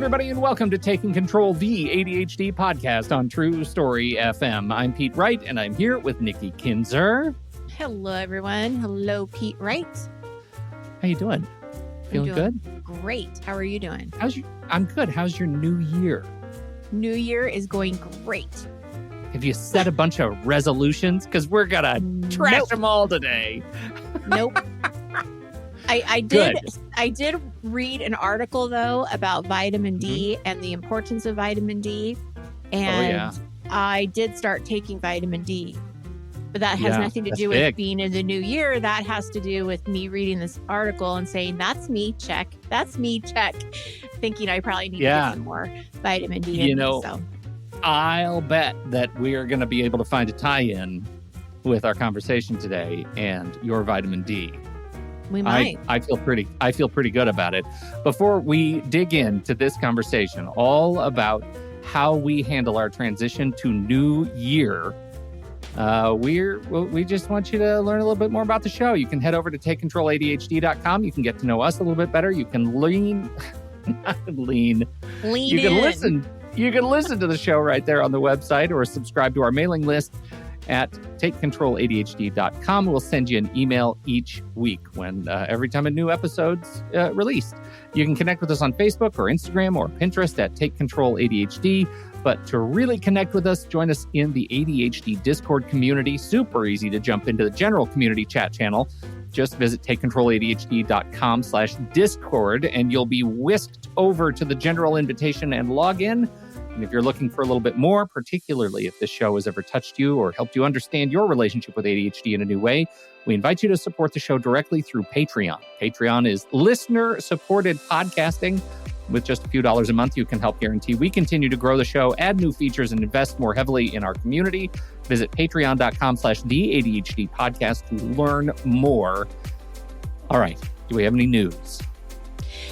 everybody, and welcome to Taking Control, the ADHD podcast on True Story FM. I'm Pete Wright, and I'm here with Nikki Kinzer. Hello, everyone. Hello, Pete Wright. How you doing? Feeling good? Great. How are you doing? I'm good. How's your new year? New year is going great. Have you set a bunch of resolutions? Because we're gonna trash them all today. Nope. I did read an article, though, about vitamin D and the importance of vitamin D. And I did start taking vitamin D. But that has nothing to do with being in the new year. That has to do with me reading this article and saying, that's me, check. That's me, check. Thinking I probably need to get some more vitamin D in me. So I'll bet that we are going to be able to find a tie-in with our conversation today and your vitamin D. We might. I feel pretty good about it. Before we dig into this conversation, all about how we handle our transition to new year, we just want you to learn a little bit more about the show. You can head over to TakeControlADHD.com. You can get to know us a little bit better. You can lean in. You can listen to the show right there on the website or subscribe to our mailing list at TakeControlADHD.com. We'll send you an email each week when every time a new episode's released. You can connect with us on Facebook or Instagram or Pinterest at Take Control ADHD. But to really connect with us, join us in the ADHD Discord community. Super easy to jump into the general community chat channel. Just visit TakeControlADHD.com/Discord and you'll be whisked over to the general invitation and log in. And if you're looking for a little bit more, particularly if this show has ever touched you or helped you understand your relationship with ADHD in a new way, we invite you to support the show directly through Patreon. Patreon is listener-supported podcasting. With just a few dollars a month, you can help guarantee we continue to grow the show, add new features, and invest more heavily in our community. Visit patreon.com/the ADHD podcast to learn more. All right. Do we have any news?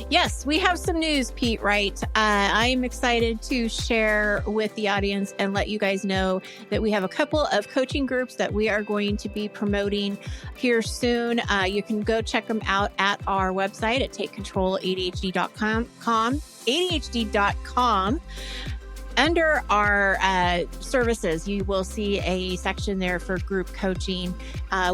Yes, we have some news, Pete Wright. I am excited to share with the audience and let you guys know that we have a couple of coaching groups that we are going to be promoting here soon. You can go check them out at our website at takecontroladhd.com. Under our services, you will see a section there for group coaching.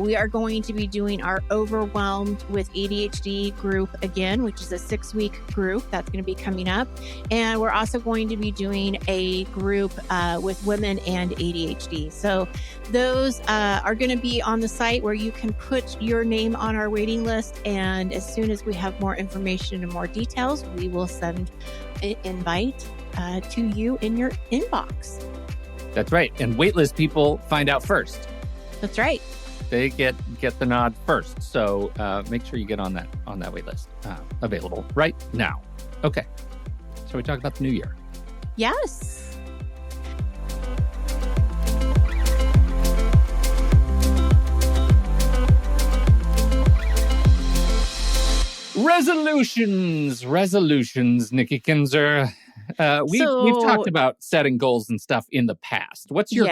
We are going to be doing our Overwhelmed with ADHD group again, which is a 6-week group that's going to be coming up. And we're also going to be doing a group with women and ADHD. So those are going to be on the site where you can put your name on our waiting list. And as soon as we have more information and more details, we will send an invite to you in your inbox. That's right. And waitlist people find out first. That's right. They get the nod first. So make sure you get on that waitlist. Available right now. Okay. So we talk about the new year. Yes. Resolutions, Nikki Kinzer. We've talked about setting goals and stuff in the past. What's your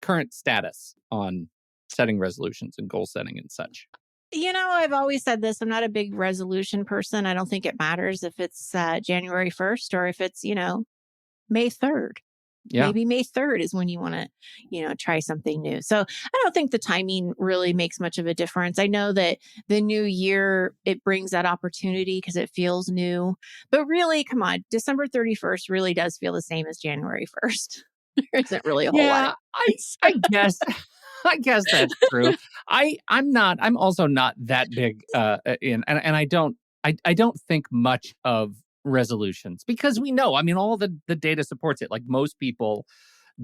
current status on setting resolutions and goal setting and such? You know, I've always said this. I'm not a big resolution person. I don't think it matters if it's January 1st or if it's, May 3rd. Yeah. Maybe May 3rd is when you want to, try something new. So I don't think the timing really makes much of a difference. I know that the new year, it brings that opportunity because it feels new. But really, come on, December 31st really does feel the same as January 1st. There isn't really a whole lot. I guess. I guess that's true. I'm also not that big and I don't think much of resolutions because we know, all the data supports it. Like most people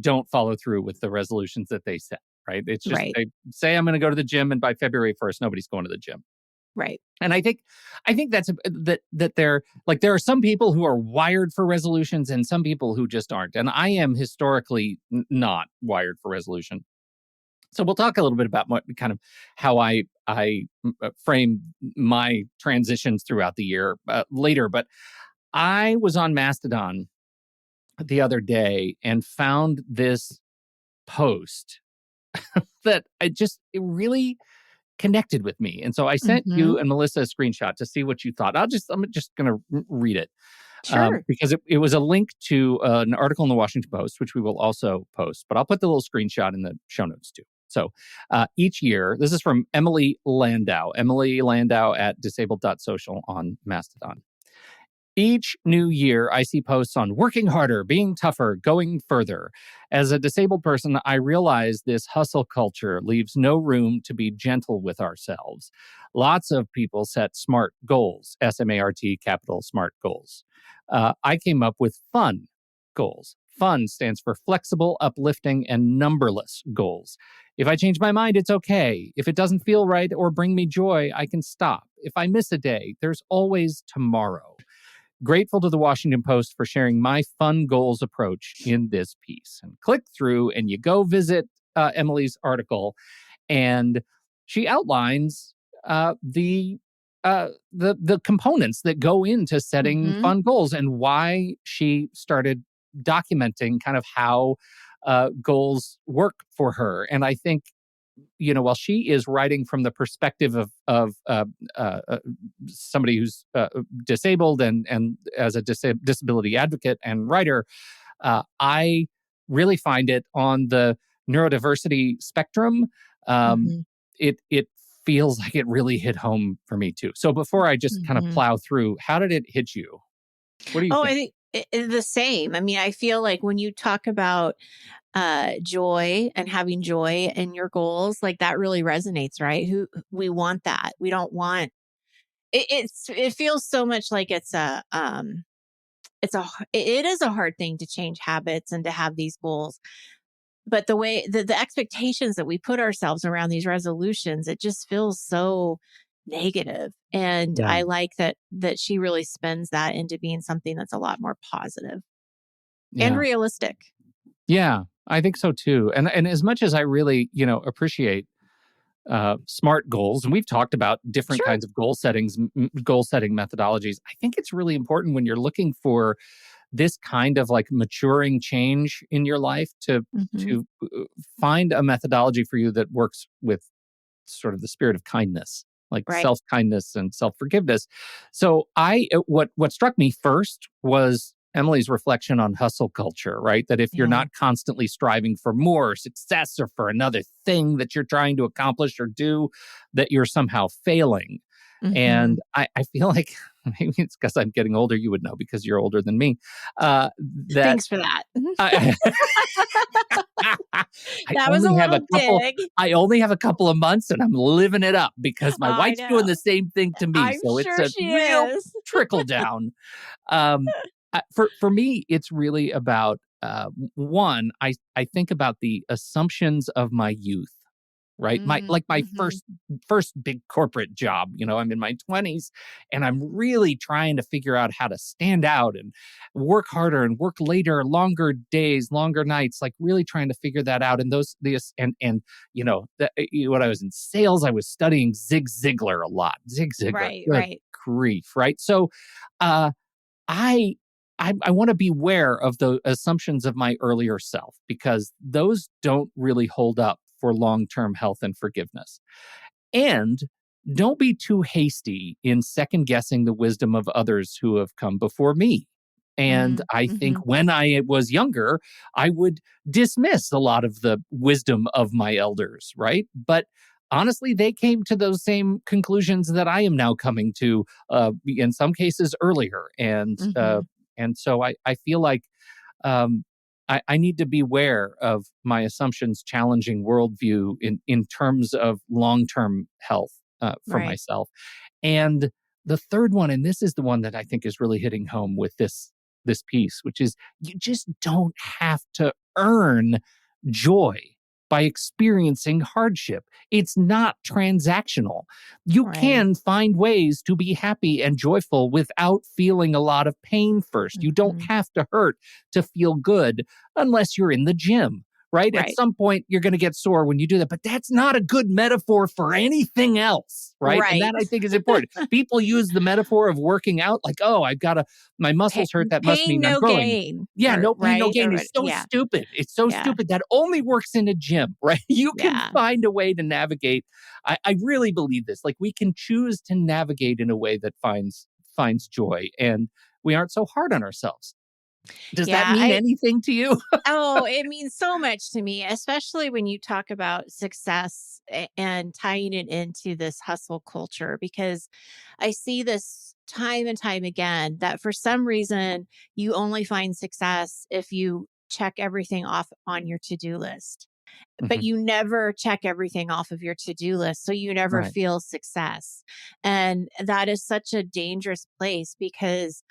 don't follow through with the resolutions that they set, right? It's just they say, I'm going to go to the gym, and by February 1st, nobody's going to the gym. Right. And I think that's that there are some people who are wired for resolutions and some people who just aren't. And I am historically not wired for resolution. So we'll talk a little bit about what kind of how I frame my transitions throughout the year later. But I was on Mastodon the other day and found this post that it really connected with me. And so I sent you and Melissa a screenshot to see what you thought. I'm just going to read it. Sure. Because it was a link to an article in the Washington Post, which we will also post, but I'll put the little screenshot in the show notes too. So each year, this is from Emily Landau at disabled.social on Mastodon. Each new year, I see posts on working harder, being tougher, going further. As a disabled person, I realize this hustle culture leaves no room to be gentle with ourselves. Lots of people set SMART goals, SMART, capital SMART goals. I came up with fun goals. Fun stands for flexible, uplifting, and numberless goals. If I change my mind, it's okay. If it doesn't feel right or bring me joy, I can stop. If I miss a day, there's always tomorrow. Grateful to the Washington Post for sharing my fun goals approach in this piece. And click through and you go visit Emily's article, and she outlines the components that go into setting fun goals and why she started documenting kind of how goals work for her. And I think, while she is writing from the perspective of somebody who's disabled and as a disability advocate and writer, I really find it on the neurodiversity spectrum. It feels like it really hit home for me too. So before I just kind of plow through, how did it hit you? What do you think? I think the same. I mean, I feel like when you talk about joy and having joy in your goals, like that really resonates, right? We want that. We don't want it. It feels so much like it is a hard thing to change habits and to have these goals. But the way the expectations that we put ourselves around these resolutions, it just feels so negative. And I like that she really spins that into being something that's a lot more positive and realistic. Yeah, I think so too. And as much as I really, appreciate SMART goals, and we've talked about different kinds of goal setting methodologies, I think it's really important when you're looking for this kind of like maturing change in your life to find a methodology for you that works with sort of the spirit of kindness, like self-kindness and self-forgiveness. So what struck me first was Emily's reflection on hustle culture, right? That if you're not constantly striving for more success or for another thing that you're trying to accomplish or do, that you're somehow failing. And I feel like maybe it's because I'm getting older. You would know because you're older than me. Thanks for that. That was a little dig. I only have a couple of months and I'm living it up because my wife's doing the same thing to me. I'm so sure it's a real trickle down. For me, it's really about, one, I think about the assumptions of my youth. Right. My first big corporate job, I'm in my 20s and I'm really trying to figure out how to stand out and work harder and work later, longer days, longer nights, like really trying to figure that out. And when I was in sales, I was studying Zig Ziglar a lot. Zig Ziglar. Right. Grief. Right. So I want to beware of the assumptions of my earlier self because those don't really hold up for long-term health and forgiveness. And don't be too hasty in second-guessing the wisdom of others who have come before me. And I think when I was younger, I would dismiss a lot of the wisdom of my elders, right? But honestly, they came to those same conclusions that I am now coming to, in some cases earlier. And so I feel like I need to beware of my assumptions challenging worldview in terms of long-term health for myself. And the third one, and this is the one that I think is really hitting home with this piece, which is you just don't have to earn joy by experiencing hardship. It's not transactional. You can find ways to be happy and joyful without feeling a lot of pain first. You don't have to hurt to feel good unless you're in the gym, right? At some point, you're going to get sore when you do that, but that's not a good metaphor for anything else, right? And that I think is important. People use the metaphor of working out like, oh, my muscles hurt. That must mean I'm growing. Gain. Yeah, no pain, no gain. It's so stupid. It's so stupid. That only works in a gym, right? You can find a way to navigate. I really believe this. Like we can choose to navigate in a way that finds joy. And we aren't so hard on ourselves. Does that Yeah, mean anything to you? oh, it means so much to me, especially when you talk about success and tying it into this hustle culture, because I see this time and time again that for some reason you only find success if you check everything off on your to-do list. But Mhm. you never check everything off of your to-do list. So you never Right. feel success. And that is such a dangerous place because,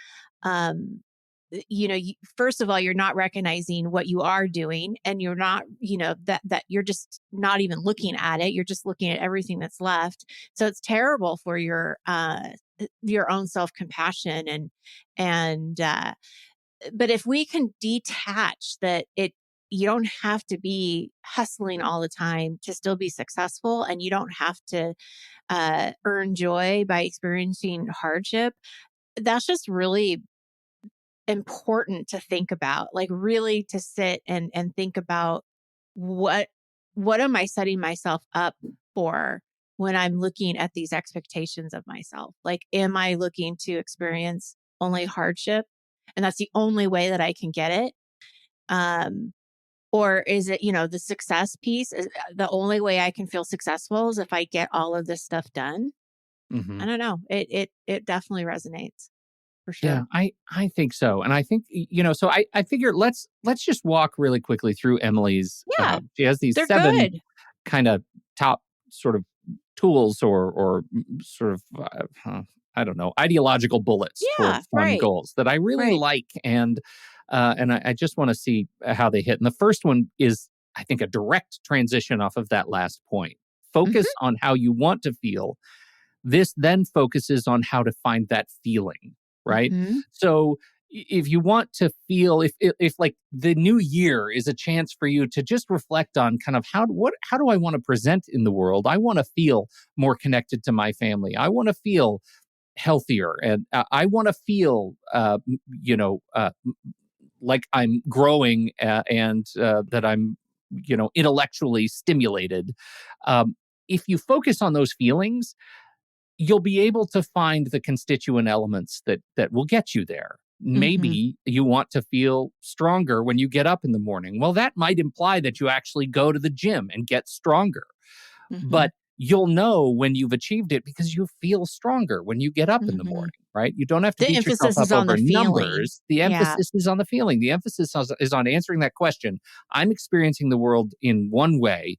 um, first of all, you're not recognizing what you are doing and you're not, that you're just not even looking at it. You're just looking at everything that's left. So it's terrible for your own self-compassion and but if we can detach that you don't have to be hustling all the time to still be successful, and you don't have to earn joy by experiencing hardship. That's just really important to think about, like really to sit and think about what what am I setting myself up for when I'm looking at these expectations of myself? Like, am I looking to experience only hardship? And that's the only way that I can get it. Um, or is it, the success piece is the only way I can feel successful is if I get all of this stuff done? I Mhm. don't know. It definitely resonates for Yeah, sure. I think so. And I think, so I figure let's just walk really quickly through Emily's, Yeah, she has these they're 7 good. kind of top sort of tools or sort of, I don't know, ideological bullets toward Yeah, fun right, goals that I really right. like. And I just want to see how they hit. And the first one is, I think, a direct transition off of that last point. Focus Mhm, on how you want to feel. This then focuses on how to find that feeling, right? mhm, So if you want to feel, if like the new year is a chance for you to just reflect on kind of how do I want to present in the world? I want to feel more connected to my family. I want to feel healthier, and I want to feel, like I'm growing, and that I'm, intellectually stimulated. Um, if you focus on those feelings, you'll be able to find the constituent elements that will get you there. mhm, Maybe you want to feel stronger when you get up in the morning. Well, that might imply that you actually go to the gym and get stronger. mhm, But you'll know when you've achieved it because you feel stronger when you get up in the mhm. morning, right? You don't have to The beat yourself emphasis up is on over the feeling. numbers. The Yeah. emphasis is on the feeling. The emphasis is on answering that question. I'm experiencing the world in one way.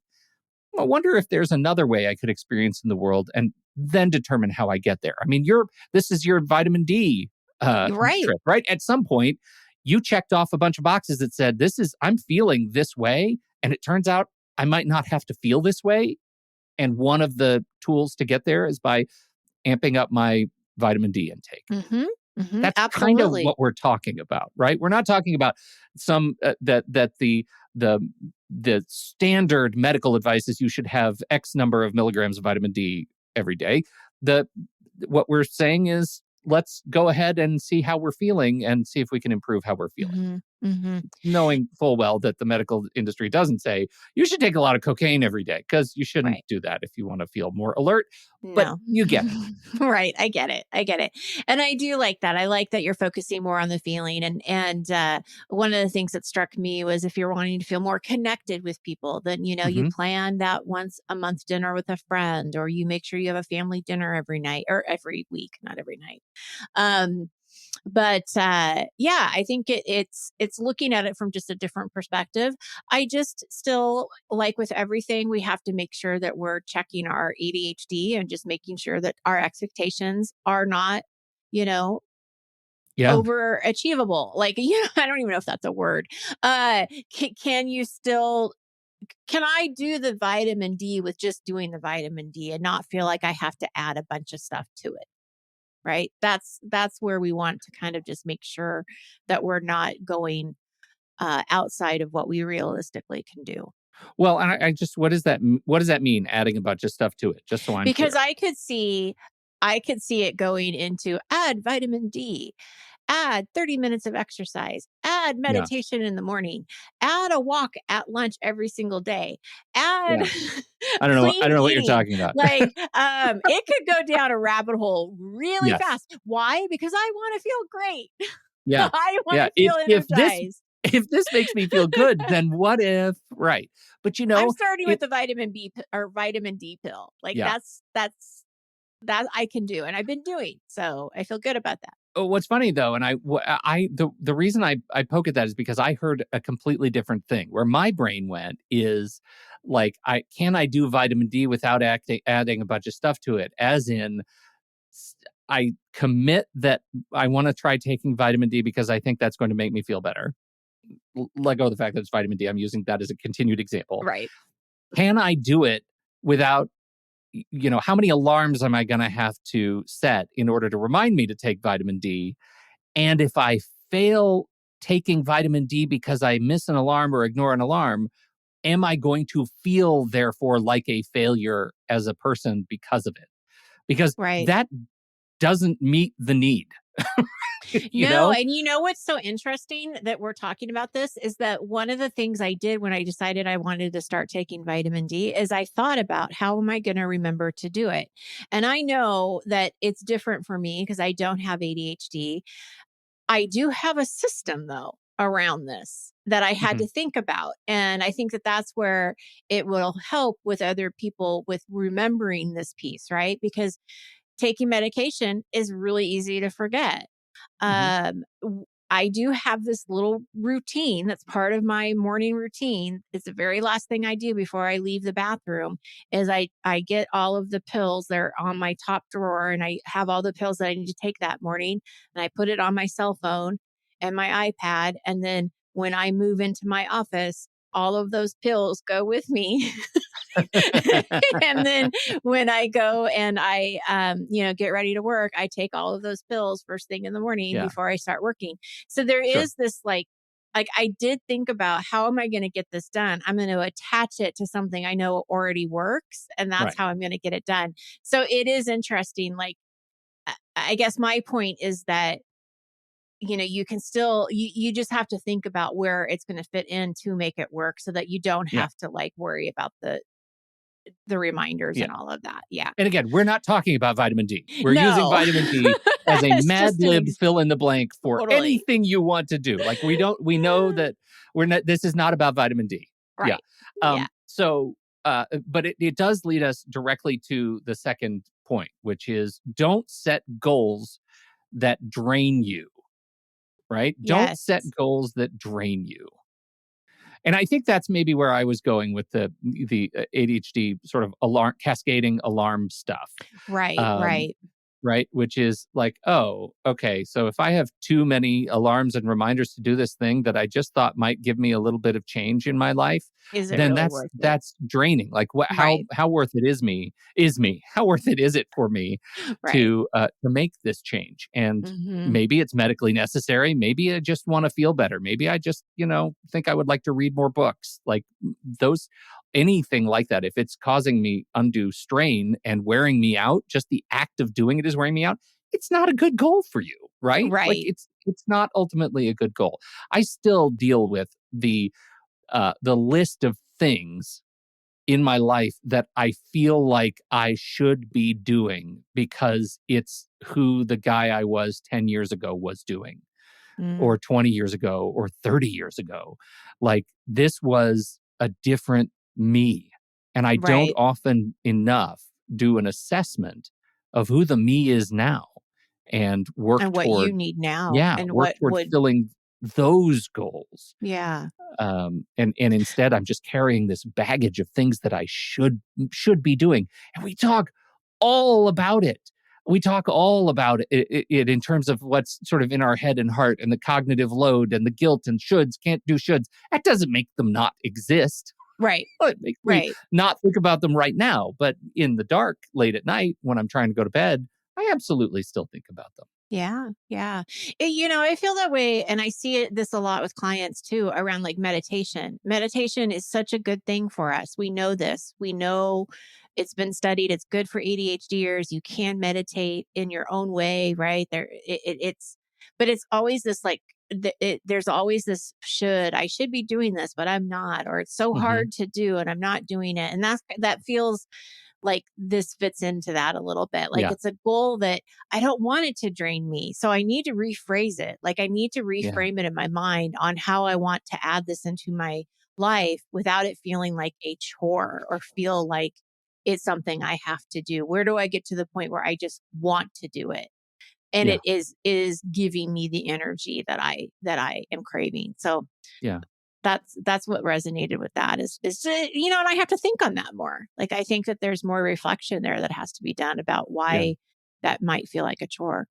I wonder if there's another way I could experience in the world, and then determine how I get there. I mean, this is your vitamin D You're right. trip, right? At some point, you checked off a bunch of boxes that said, I'm feeling this way. And it turns out I might not have to feel this way. And one of the tools to get there is by amping up my vitamin D intake. Mhm, mhm, That's kind of absolutely. what we're talking about, right? We're not talking about some that the the standard medical advice is you should have X number of milligrams of vitamin D every day. The What we're saying is let's go ahead and see how we're feeling and see if we can improve how we're feeling, Mhm, mhm. knowing full well that the medical industry doesn't say you should take a lot of cocaine every day, because you shouldn't Right. do that if you want to feel more alert. But No. you get it. Right, I get it, I get it. And I do like that. I like that you're focusing more on the feeling, and one of the things that struck me was if you're wanting to feel more connected with people, then, you Hmm. plan that once a month dinner with a friend, or you make sure you have a family dinner every night or every week, not every night. Um, but yeah, I think it's looking at it from just a different perspective. I just still, like with everything, we have to make sure that we're checking our ADHD and just making sure that our expectations are not, you know Yeah. overachievable. Like, I don't even know if that's a word. Can you still, can I do the vitamin D with just doing the vitamin D and not feel like I have to add a bunch of stuff to it? Right? That's where we want to kind of just make sure that we're not going outside of what we realistically can do. Well, and I just, what does that mean? Adding a bunch of stuff to it, just so I'm Because clear. I could see it going into add vitamin D, add 30 minutes of exercise, add Yeah. meditation in the morning, add a walk at lunch every single day, add Yeah. I don't know. I clean don't know what you're eating. talking about. Like, it could go down a rabbit hole really Yes. fast. Why? Because I want to feel great. Yeah. I want Yeah. to feel energized. If this makes me feel good, then what if, right. But I'm starting with it, the vitamin B or vitamin D pill. Like yeah. that I can do, and I've been doing. So I feel good about that. Oh, what's funny though, and the reason I poke at that is because I heard a completely different thing. Where my brain went is like, I do vitamin D without adding a bunch of stuff to it, as in I commit that I want to try taking vitamin D because I think that's going to make me feel better. Let go of the fact that it's vitamin D. I'm using that as a continued example. Right. Can I do it without, how many alarms am I going to have to set in order to remind me to take vitamin D? And if I fail taking vitamin D because I miss an alarm or ignore an alarm, am I going to feel, therefore, like a failure as a person because of it? Because Right. that doesn't meet the need. No, and you know what's so interesting that we're talking about this is that one of the things I did when I decided I wanted to start taking vitamin D is I thought about how am I going to remember to do it? And I know that it's different for me because I don't have ADHD. I do have a system though around this that I had Mhm. to think about. And I think that that's where it will help with other people with remembering this piece, right? Because taking medication is really easy to forget. Mhm. I do have this little routine that's part of my morning routine. It's the very last thing I do before I leave the bathroom is I get all of the pills. They're on my top drawer and I have all the pills that I need to take that morning and I put it on my cell phone and my iPad. And then when I move into my office, all of those pills go with me. And then when I go and I, get ready to work, I take all of those pills first thing in the morning Yeah, before I start working. So there sure. is this like I did think about how am I going to get this done? I'm going to attach it to something I know already works, and that's Right. how I'm going to get it done. So it is interesting. Like, I guess my point is that you can still you just have to think about where it's going to fit in to make it work so that you don't Yeah. have to like worry about the reminders Yeah. and all of that. Yeah. And again, we're not talking about vitamin D. We're using No. vitamin D as a It's Mad just Lib fill in the blank for totally. anything you want to do. Like we know that this is not about vitamin D. Yeah. Right. Yeah. So, but it does lead us directly to the second point, which is don't set goals that drain you, right? Don't Yes. set goals that drain you. And I think that's maybe where I was going with the ADHD sort of cascading alarm stuff. Right. Um, Right. right? Which is like, oh, okay. So if I have too many alarms and reminders to do this thing that I just thought might give me a little bit of change in my life, Is it then really that's worth it? that's draining. Like, Right. how worth it is me? How worth it is it for me Right. to make this change? And Hmm. maybe it's medically necessary. Maybe I just want to feel better. Maybe I just think I would like to read more books. Like those anything like that, if it's causing me undue strain and wearing me out, just the act of doing it is wearing me out, it's not a good goal for you, right? Like Right. it's not ultimately a good goal. I still deal with the list of things in my life that I feel like I should be doing because it's who the guy I was 10 years ago was doing, Mm. or 20 years ago, or 30 years ago. Like this was a different me. And I don't Right. often enough do an assessment of who the me is now and And what you need now and work what toward would, filling those goals. yeah. And instead I'm just carrying this baggage of things that I should be doing. And we talk all about it. We talk all about it in terms of what's sort of in our head and heart and the cognitive load and the guilt and shoulds, can't do shoulds. That doesn't make them not exist. Right. It makes me Right. not think about them right now. But in the dark, late at night, when I'm trying to go to bed, I absolutely still think about them. Yeah, yeah. I feel that way, and I see this a lot with clients too around like meditation. Meditation is such a good thing for us. We know this. We know it's been studied. It's good for ADHDers. You can meditate in your own way, right? But it's always this like there's always this I should be doing this, but I'm not, or it's so Mm-hmm. hard to do and I'm not doing it. And that feels like this fits into that a little bit. Like Yeah. it's a goal that I don't want it to drain me. So I need to rephrase it. Like I need to Yeah. reframe it in my mind on how I want to add this into my life without it feeling like a chore or feel like it's something I have to do. Where do I get to the point where I just want to do it? And Yeah. it is giving me the energy that I am craving. So Yeah. that's what resonated with that is and I have to think on that more. Like I think that there's more reflection there that has to be done about Yeah. why that might feel like a chore.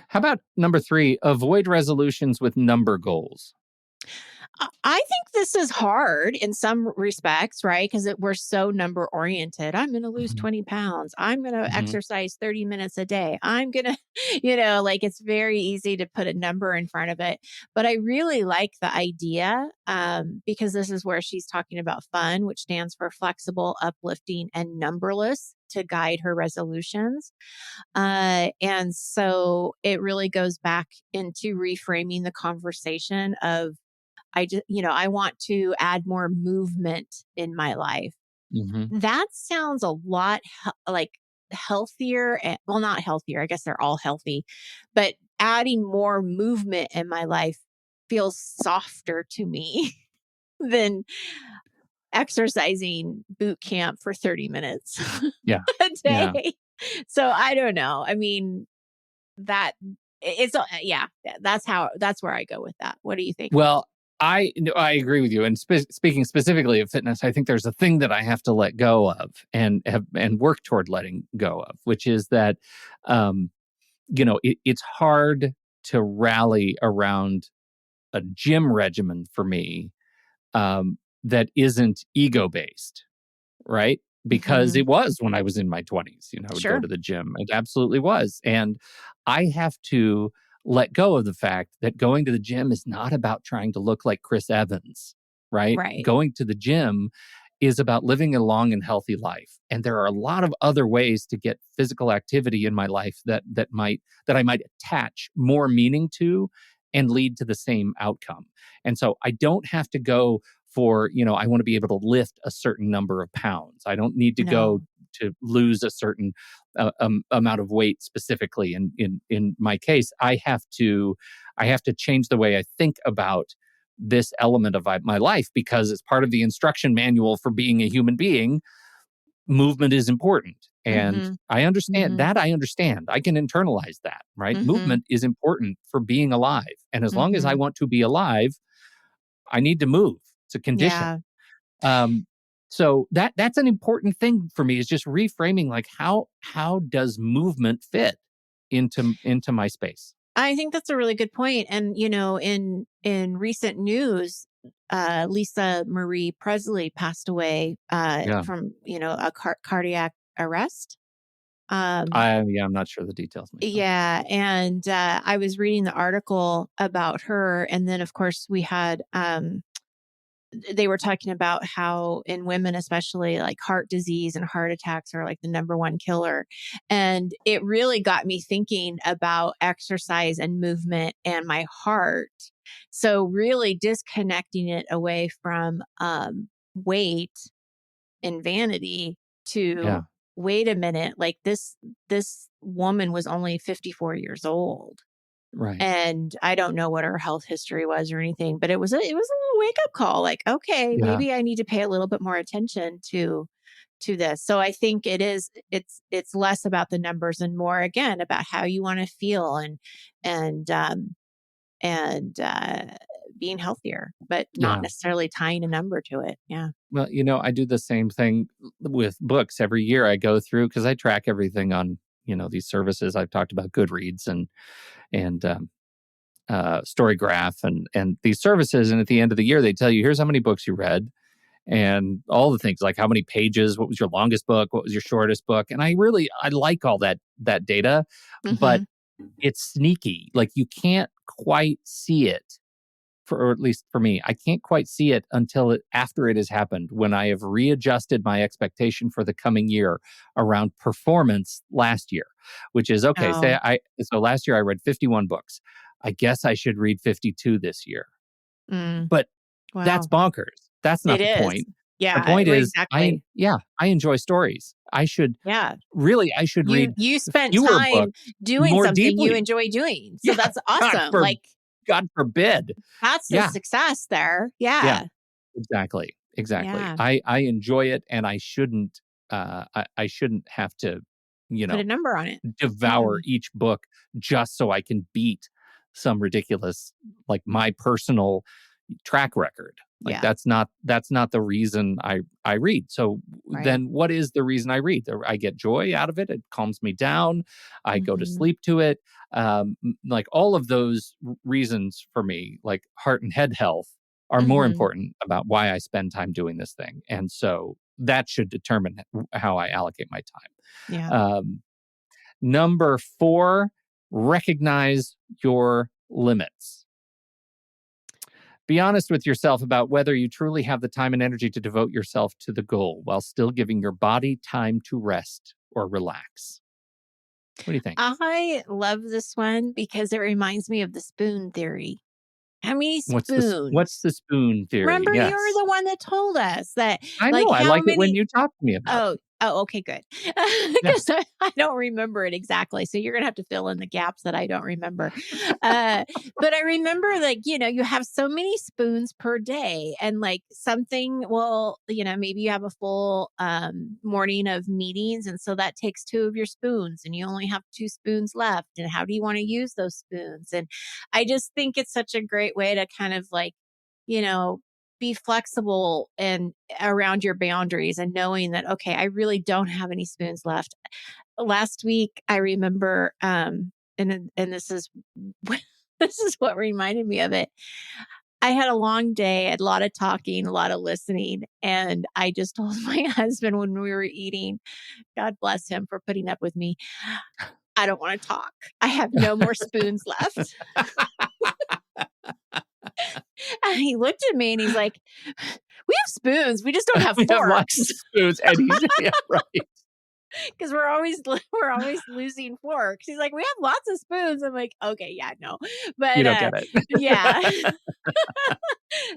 How about number 3, avoid resolutions with number goals? I think this is hard in some respects, right? Because we're so number oriented. I'm going to lose Mm-hmm. 20 pounds. I'm going to Mm-hmm. exercise 30 minutes a day. I'm going to, like it's very easy to put a number in front of it. But I really like the idea because this is where she's talking about fun, which stands for flexible, uplifting, and numberless to guide her resolutions. And so it really goes back into reframing the conversation of, I want to add more movement in my life. Mm-hmm. That sounds a lot like healthier. Well, not healthier. I guess they're all healthy, but adding more movement in my life feels softer to me than exercising boot camp for 30 minutes Yeah. a Yeah. day. So I don't know. I mean, that it's, yeah, that's where I go with that. What do you think? Well, I agree with you. And speaking specifically of fitness, I think there's a thing that I have to let go of and work toward letting go of, which is that, it's hard to rally around a gym regimen for me that isn't ego based, right? Because Mhm. it was when I was in my 20s, I would go Sure. to the gym. It absolutely was. And I have to let go of the fact that going to the gym is not about trying to look like Chris Evans, right? Right. Going to the gym is about living a long and healthy life. And there are a lot of other ways to get physical activity in my life that I might attach more meaning to and lead to the same outcome. And so I don't have to go for, I want to be able to lift a certain number of pounds. I don't need to go No. to lose a certain amount of weight specifically. In my case, I have to change the way I think about this element of my life because it's part of the instruction manual for being a human being. Movement is important. And Mhm. I understand Mhm. that. I understand. I can internalize that, right? Mhm. Movement is important for being alive. And as long as I Mhm. want to be alive, I need to move. It's a condition. Yeah. Um, so that's an important thing for me is just reframing like how does movement fit into my space? I think that's a really good point. And in recent news, Lisa Marie Presley passed away Yeah. from a cardiac arrest. Um, I'm not sure the details myself. yeah, and I was reading the article about her, and then of course we had they were talking about how in women, especially like heart disease and heart attacks are like the number one killer. And it really got me thinking about exercise and movement and my heart. So really disconnecting it away from weight and vanity to Yeah. wait a minute, like this woman was only 54 years old. Right. And I don't know what her health history was or anything, but it was a little wake up call. Like, okay, Yeah. maybe I need to pay a little bit more attention to this. So I think it's less about the numbers and more again about how you want to feel and and being healthier, but not Yeah. necessarily tying a number to it. Yeah. Well, I do the same thing with books every year I go through because I track everything on, these services I've talked about, Goodreads and Storygraph and these services. And at the end of the year, they tell you, here's how many books you read and all the things like how many pages, what was your longest book, what was your shortest book. And I like all that data, but Hmm. it's sneaky. Like you can't quite see it or at least for me, I can't quite see it until after it has happened when I have readjusted my expectation for the coming year around performance last year, which is okay. Oh, So last year I read 51 books. I guess I should read 52 this year. Mm. But Wow. that's bonkers. That's not It the is. point. Yeah, The point is, exactly. I enjoy stories. I should Yeah. read You spent fewer time books doing more something you deeply. enjoy doing. So Yeah, that's God awesome. for Like, God forbid. that's the Yeah, success there. yeah, Yeah. exactly. Yeah. I enjoy it, and I shouldn't I shouldn't have to, you Put a know, number on it. devour each book just so I can beat some ridiculous, like, my personal track record. Like, Yeah. that's not the reason I read. So Right. then what is the reason I read? I get joy out of it. It calms me down. I go to Mhm. sleep to it. Like, all of those reasons for me, like heart and head health, are more Mhm. important about why I spend time doing this thing. And so that should determine how I allocate my Yeah. time. Number 4, recognize your limits. Be honest with yourself about whether you truly have the time and energy to devote yourself to the goal while still giving your body time to rest or relax. What do you think? I love this one because it reminds me of the spoon theory. How many What's spoons? the spoon theory? Remember, you're Yes. the one that told us that, I like, know. I how like it when many. you talk to me about Oh, it. oh, okay, good. Yeah. Because I don't remember it exactly. So you're gonna have to fill in the gaps that I don't remember. Uh, but I remember, like, you have so many spoons per day, and like something will, maybe you have a full morning of meetings, and so that takes two of your spoons, and you only have two spoons left. And how do you want to use those spoons? And I just think it's such a great way to kind of like, you know, be flexible and around your boundaries and knowing that, okay, I really don't have any spoons left. Last week, I remember, and this is this is what reminded me of it. I had a long day, a lot of talking, a lot of listening, and I just told my husband when we were eating, God bless him for putting up with me, I don't want to talk. I have no more spoons left. And he looked at me and he's like, we have spoons. We just don't have We have lots of forks. spoons, and he's yeah, right. Because we're always losing forks. He's like, we have lots of spoons. I'm like, okay, yeah, no, You but don't get yeah, it.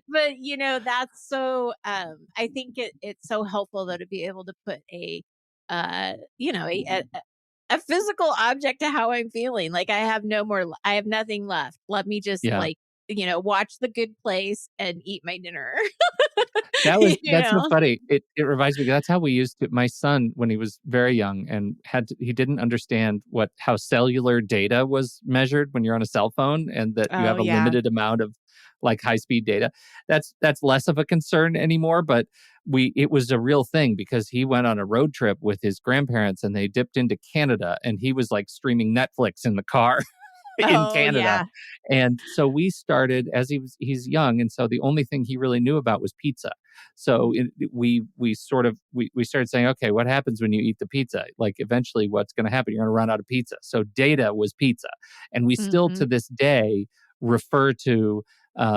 but that's so. I think it's so helpful though to be able to put a physical object to how I'm feeling. Like I have no more. I have nothing left. Let me just Yeah. like watch The Good Place and eat my dinner. That's so funny. It reminds me, that's how we used to, my son, when he was very young and he didn't understand how cellular data was measured when you're on a cell phone, and that you Oh have a yeah. limited amount of, like, high speed data. That's less of a concern anymore, but it was a real thing because he went on a road trip with his grandparents and they dipped into Canada, and he was like streaming Netflix in the car in Oh Canada. yeah. And so we started, as he's young, and so the only thing he really knew about was pizza. So we started saying, okay, what happens when you eat the pizza? Like, eventually what's going to happen? You're going to run out of pizza. So data was pizza. And we still to Hmm. this day refer to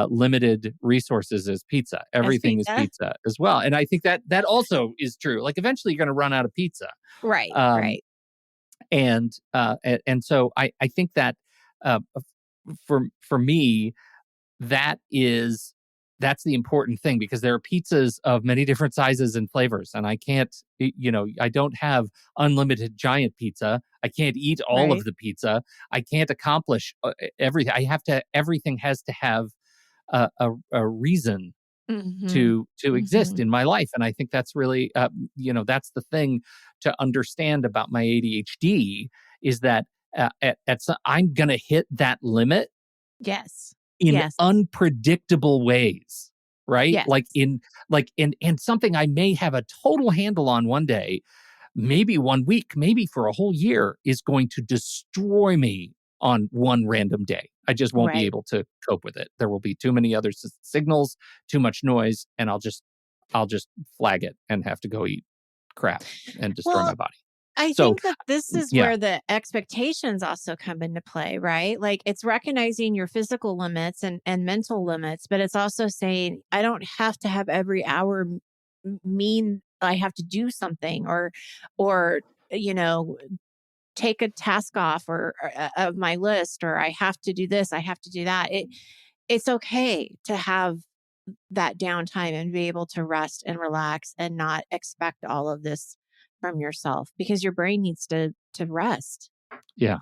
limited resources as pizza. As Everything is pizza. pizza as well. And I think that also is true. Like, eventually you're going to run out of pizza. Right. Um, Right. and so I think that uh, for me, that's the important thing, because there are pizzas of many different sizes and flavors, and I can't, I don't have unlimited giant pizza. I can't eat all of Right. the pizza. I can't accomplish everything. Everything has to have a reason Mhm. to exist Mhm. in my life. And I think that's really, that's the thing to understand about my ADHD, is that I'm going to hit that limit Yes. in Yes. unpredictable ways, right? Yes. And something I may have a total handle on one day, maybe one week, maybe for a whole year, is going to destroy me on one random day. I just won't be Right. able to cope with it. There will be too many other signals, too much noise, and I'll just flag it and have to go eat crap and destroy my Well, body. I So, think that this is yeah, where the expectations also come into play, right? Like it's recognizing your physical limits and mental limits, but it's also saying, I don't have to have every hour mean I have to do something or, you know, take a task off or of my list, or I have to do this, I have to do that. It's okay to have that downtime and be able to rest and relax and not expect all of this from yourself, because your brain needs to rest. Yeah.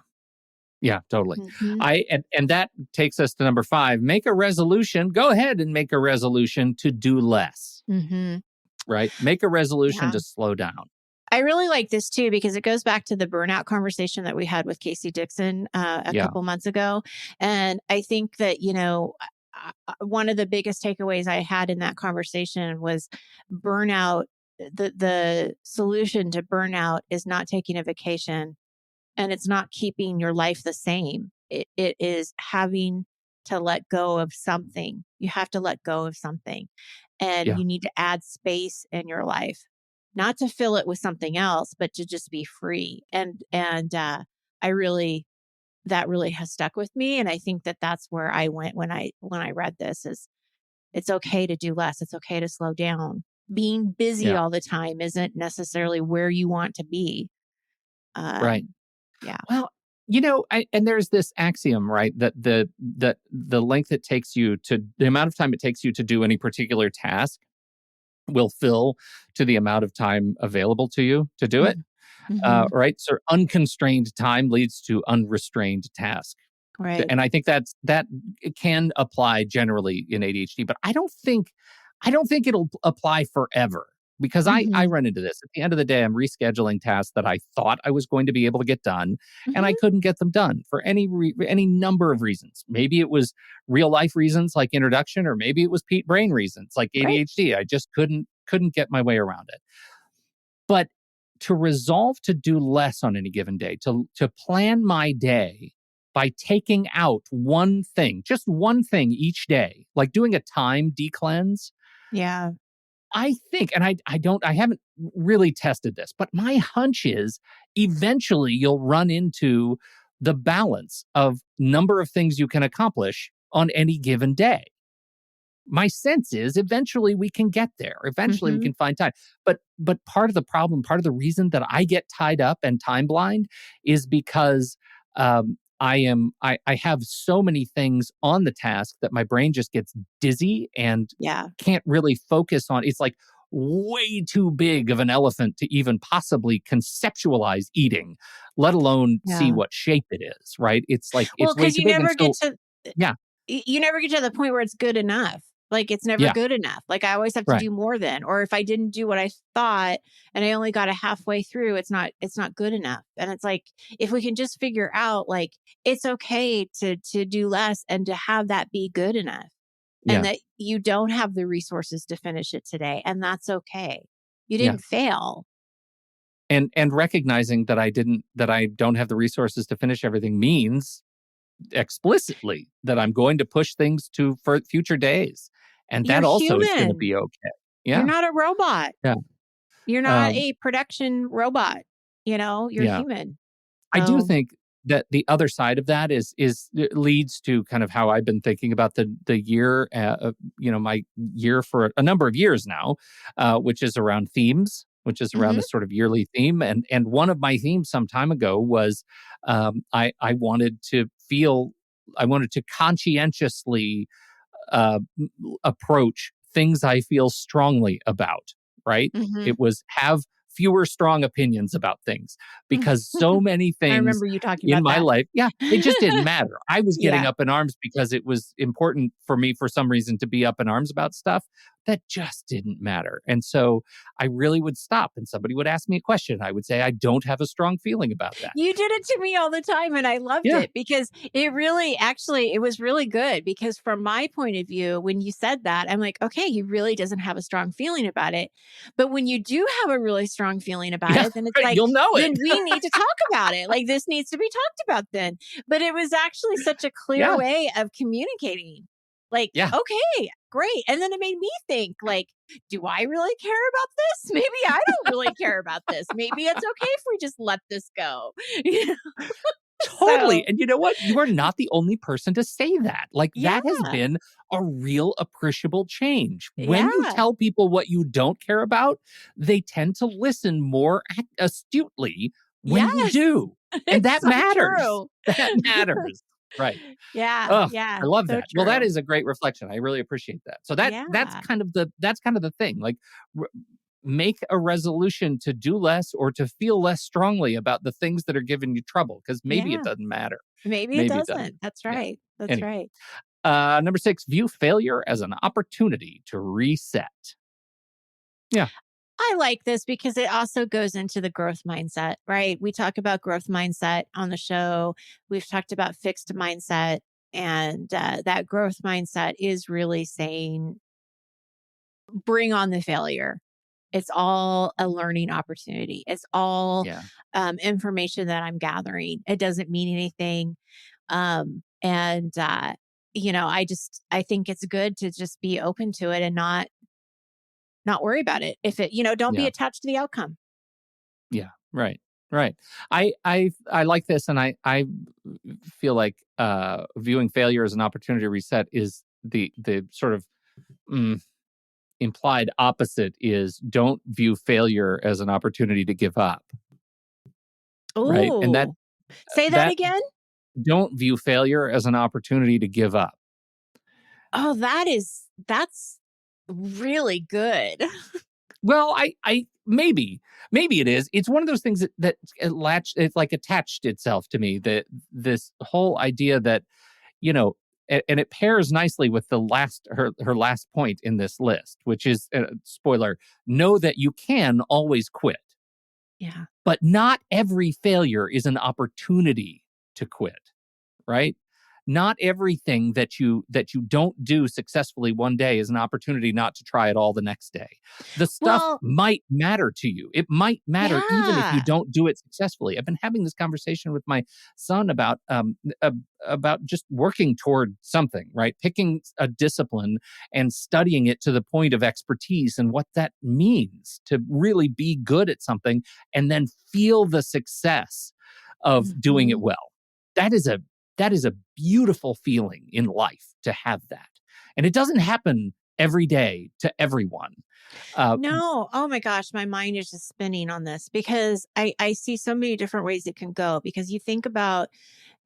Yeah, totally. Mm-hmm. And that takes us to number 5. Make a resolution. Go ahead and make a resolution to do less. Mm-hmm. Right? Make a resolution Yeah. to slow down. I really like this too, because it goes back to the burnout conversation that we had with Casey Dixon a couple months ago. And I think that, one of the biggest takeaways I had in that conversation was burnout. The solution to burnout is not taking a vacation, and it's not keeping your life the same. It is having to let go of something. You have to let go of something, and Yeah. you need to add space in your life, not to fill it with something else, but to just be free. And that really has stuck with me. And I think that that's where I went when I read this. Is it's okay to do less. It's okay to slow down. Being busy Yeah. all the time isn't necessarily where you want to be. Right. Yeah. Well, and there's this axiom, right? That the length it takes you to, the amount of time it takes you to do any particular task will fill to the amount of time available to you to do it. Mm-hmm. Right. So unconstrained time leads to unrestrained task. Right. And I think that it can apply generally in ADHD, but I don't think it'll apply forever, because I Mm-hmm. run into this. At the end of the day, I'm rescheduling tasks that I thought I was going to be able to get done, and I Mm-hmm. couldn't get them done for any number of reasons. Maybe it was real life reasons like introduction, or maybe it was brain reasons like Right. ADHD. I just couldn't get my way around it. But to resolve to do less on any given day, to plan my day by taking out one thing, just one thing each day, like doing a time decleanse. Yeah. I think, and I haven't really tested this, but my hunch is eventually you'll run into the balance of number of things you can accomplish on any given day. My sense is eventually we can get there. Eventually we Mm-hmm. can find time. But part of the problem, part of the reason that I get tied up and time blind is because I have so many things on the task that my brain just gets dizzy and Yeah. can't really focus on. It's like way too big of an elephant to even possibly conceptualize eating, let alone see Yeah. what shape it is, right? It's like Well, it's way because too big. And so yeah, you never get to the point where it's good enough. Like, it's never yeah, good enough. Like, I always have to right. do more than, or if I didn't do what I thought and I only got a halfway through, it's not good enough. And it's like, if we can just figure out, like, it's okay to do less and to have that be good enough, and Yeah. that you don't have the resources to finish it today. And that's okay. You Yeah. didn't fail. And recognizing that I don't have the resources to finish everything means explicitly that I'm going to push things to for future days. And You're that also is going to human. be okay. You're Yeah. not a robot. Yeah. You're not Um, a production robot. You're yeah. human. I do So, think that the other side of that is it leads to kind of how I've been thinking about the year, my year for a number of years now, which is around themes, which is around mhm, this sort of yearly theme. And one of my themes some time ago was I wanted to conscientiously approach things I feel strongly about, right? mhm. It was have fewer strong opinions about things, because so many I things remember you talking in about my that. life, yeah, they just didn't matter. I was getting Yeah. up in arms because it was important for me for some reason to be up in arms about stuff that just didn't matter. And so I really would stop and somebody would ask me a question. I would say, I don't have a strong feeling about that. You did it to me all the time, and I loved Yeah. it, because it was really good, because from my point of view, when you said that, I'm like, okay, he really doesn't have a strong feeling about it. But when you do have a really strong feeling about Yeah. it, then it's Right. like, You'll know it. then we need to talk about it. Like, this needs to be talked about then. But it was actually such a clear Yeah. way of communicating. Like, Yeah. okay, great. And then it made me think, like, do I really care about this? Maybe I don't really care about this. Maybe it's okay if we just let this go. You know? Totally. So, And you know what? You are not the only person to say that. Like, yeah, that has been a real appreciable change. When you yeah, tell people what you don't care about, they tend to listen more astutely when you yes. do. And that It's so matters. true. That matters. Right. Yeah. Oh, Yeah. I love So that. Well, that true. is a great reflection. I really appreciate that. So that's Yeah. kind of the thing. Like make a resolution to do less or to feel less strongly about the things that are giving you trouble, because maybe it Yeah. doesn't matter. Maybe it Maybe it doesn't. doesn't. That's Yeah. right. That's Anyway, right. number 6, view failure as an opportunity to reset. Yeah. I like this because it also goes into the growth mindset, right? We talk about growth mindset on the show. We've talked about fixed mindset. And that growth mindset is really saying, bring on the failure. It's all a learning opportunity. It's all Yeah. information that I'm gathering. It doesn't mean anything. And I think it's good to just be open to it and not worry about it. If it, don't be Yeah. attached to the outcome. Yeah. Right. Right. I like this, and I feel like viewing failure as an opportunity to reset is the sort of implied opposite is don't view failure as an opportunity to give up. Right. And Oh, say that that again. don't view failure as an opportunity to give up. Oh, that's really good. Well, I maybe it is. It's one of those things it's like attached itself to me, that this whole idea that, and it pairs nicely with her last point in this list, which is, spoiler, know that you can always quit, Yeah. but not every failure is an opportunity to quit, right? Not everything that you don't do successfully one day is an opportunity not to try it all the next day. The stuff Well, might matter to you. It might matter even if you yeah. don't do it successfully. I've been having this conversation with my son about just working toward something, right? Picking a discipline and studying it to the point of expertise and what that means to really be good at something, and then feel the success of doing it Mhm. well. That is a beautiful feeling in life, to have that. And it doesn't happen every day to everyone. Uh, No. Oh my gosh, my mind is just spinning on this because I see so many different ways it can go because you think about,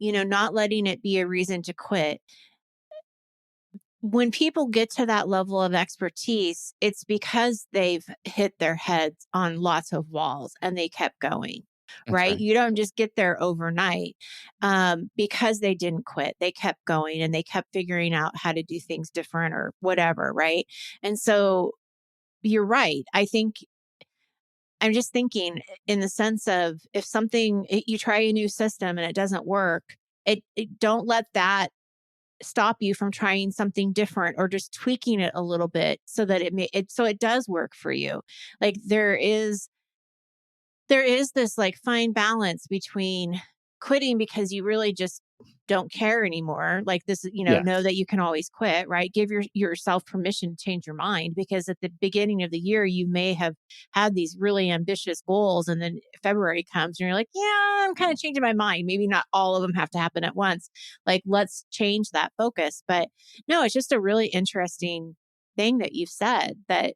not letting it be a reason to quit. When people get to that level of expertise, it's because they've hit their heads on lots of walls and they kept going, that's right? right. You don't just get there overnight because they didn't quit. They kept going and they kept figuring out how to do things different or whatever, right? And so you're right. I'm just thinking in the sense of if you try a new system and it doesn't work, it don't let that stop you from trying something different or just tweaking it a little bit so that so it does work for you. Like there is this like fine balance between quitting because you really just don't care anymore. Like this, know Yes. that you can always quit, right? Give yourself permission to change your mind because at the beginning of the year, you may have had these really ambitious goals. And then February comes and you're like, yeah, I'm kind of changing my mind. Maybe not all of them have to happen at once. Like, let's change that focus. But no, it's just a really interesting thing that you've said that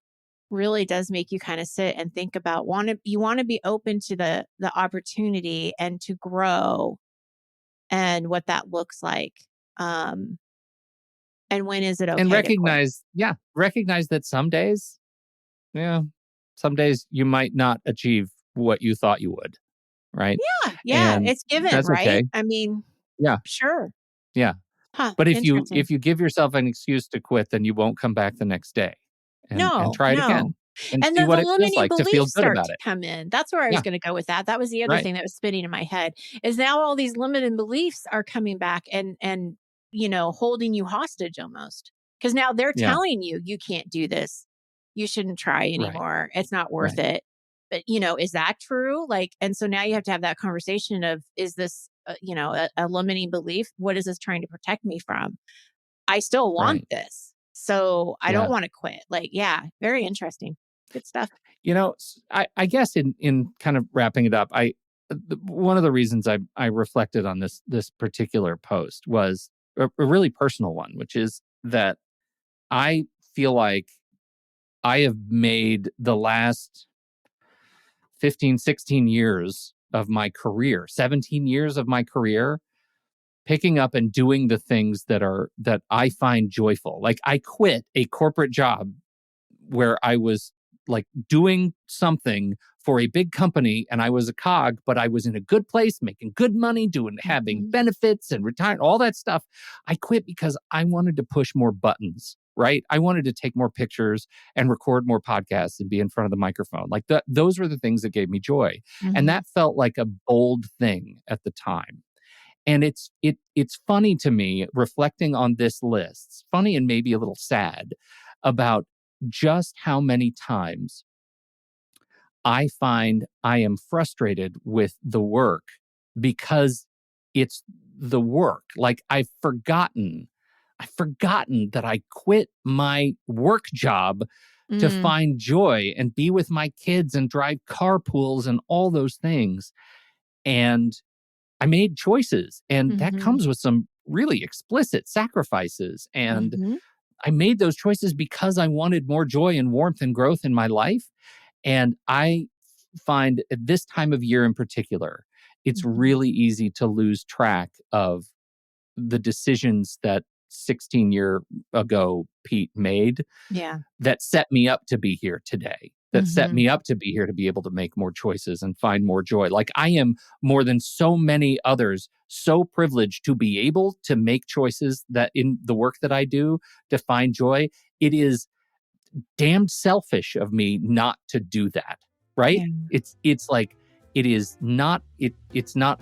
really does make you kind of sit and think about you want to be open to the opportunity and to grow and what that looks like. Um and when is it And okay to quit? recognize that yeah, some days you might not achieve what you thought you would, right? Yeah, And it's given, that's right? okay. I mean, Yeah. sure. Yeah. Huh, But interesting. if you give yourself an excuse to quit, then you won't come back the next day, and No, try it no. again and And see then what the it feels limiting like to feel beliefs good start about to it. come in. That's where I was Yeah. going to go with that. That was the other Right. thing that was spinning in my head is now all these limiting beliefs are coming back and holding you hostage almost. Because now they're Yeah. telling you you can't do this. You shouldn't try Right. anymore. It's not worth Right. it. But is that true? Like, and so now you have to have that conversation of is this a limiting belief? What is this trying to protect me from? I still want Right. this. So I don't Yeah. want to quit. Like, yeah, very interesting. Good stuff. I guess in kind of wrapping it up, one of the reasons I reflected on this particular post was a really personal one, which is that I feel like I have made the last 15, 16 years of my career, 17 years of my career, picking up and doing the things that I find joyful. Like I quit a corporate job where I was like doing something for a big company and I was a cog, but I was in a good place, making good money, having benefits and retiring, all that stuff. I quit because I wanted to push more buttons, right? I wanted to take more pictures and record more podcasts and be in front of the microphone. Like those were the things that gave me joy. And that felt like a bold thing at the time. And it's funny to me, reflecting on this list, it's funny and maybe a little sad about just how many times I find I am frustrated with the work because it's the work. Like I've forgotten that I quit my work job to find joy and be with my kids and drive carpools and all those things. And I made choices, and that comes with some really explicit sacrifices. And I made those choices because I wanted more joy and warmth and growth in my life. And I find at this time of year in particular, it's really easy to lose track of the decisions that 16 years ago Pete made that set me up to be here today, that set me up to be here to be able to make more choices and find more joy. Like I am more than so many others, so privileged to be able to make choices that in the work that I do to find joy. It is damned selfish of me not to do that. Right. Yeah. It's like, it's not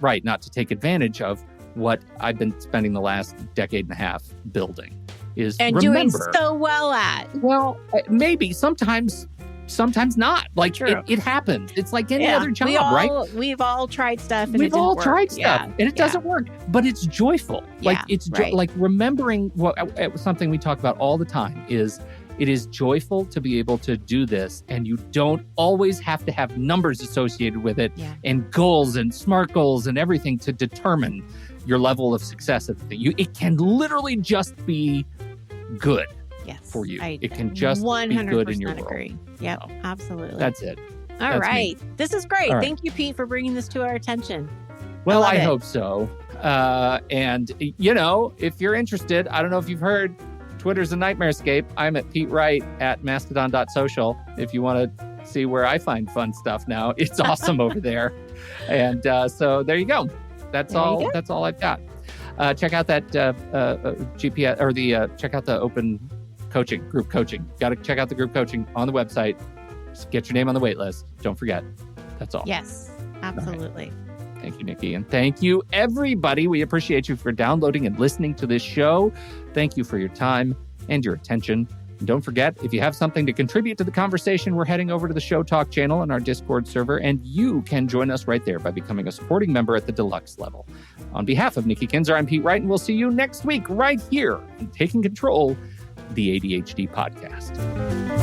right not to take advantage of what I've been spending the last decade and a half building and doing so well at. Well, maybe sometimes not. Like it happens. It's like any other job, right? We've all tried stuff. And we've all tried stuff, and it doesn't work. But it's joyful. Like it's like remembering something we talk about all the time is. It is joyful to be able to do this, and you don't always have to have numbers associated with it and goals and SMART goals and everything to determine your level of success at the thing. It can literally just be good for you. It can just be good in your world. Agree. Yep, absolutely. That's it. All right. This is great. Thank you, Pete, for bringing this to our attention. Well, I hope so. And, if you're interested, I don't know if you've heard, Twitter's a nightmarescape. I'm at Pete Wright at mastodon.social. If you want to see where I find fun stuff now, it's awesome over there. And so there you go. That's all I've got. Check out that GPS or check out the open coaching, group coaching. Got to check out the group coaching on the website. Just get your name on the wait list. Don't forget. That's all. Yes, absolutely. Right. Thank you, Nikki. And thank you, everybody. We appreciate you for downloading and listening to this show. Thank you for your time and your attention. And don't forget, if you have something to contribute to the conversation, we're heading over to the Show Talk channel on our Discord server, and you can join us right there by becoming a supporting member at the deluxe level. On behalf of Nikki Kinzer, I'm Pete Wright, and we'll see you next week right here on Taking Control, the ADHD podcast.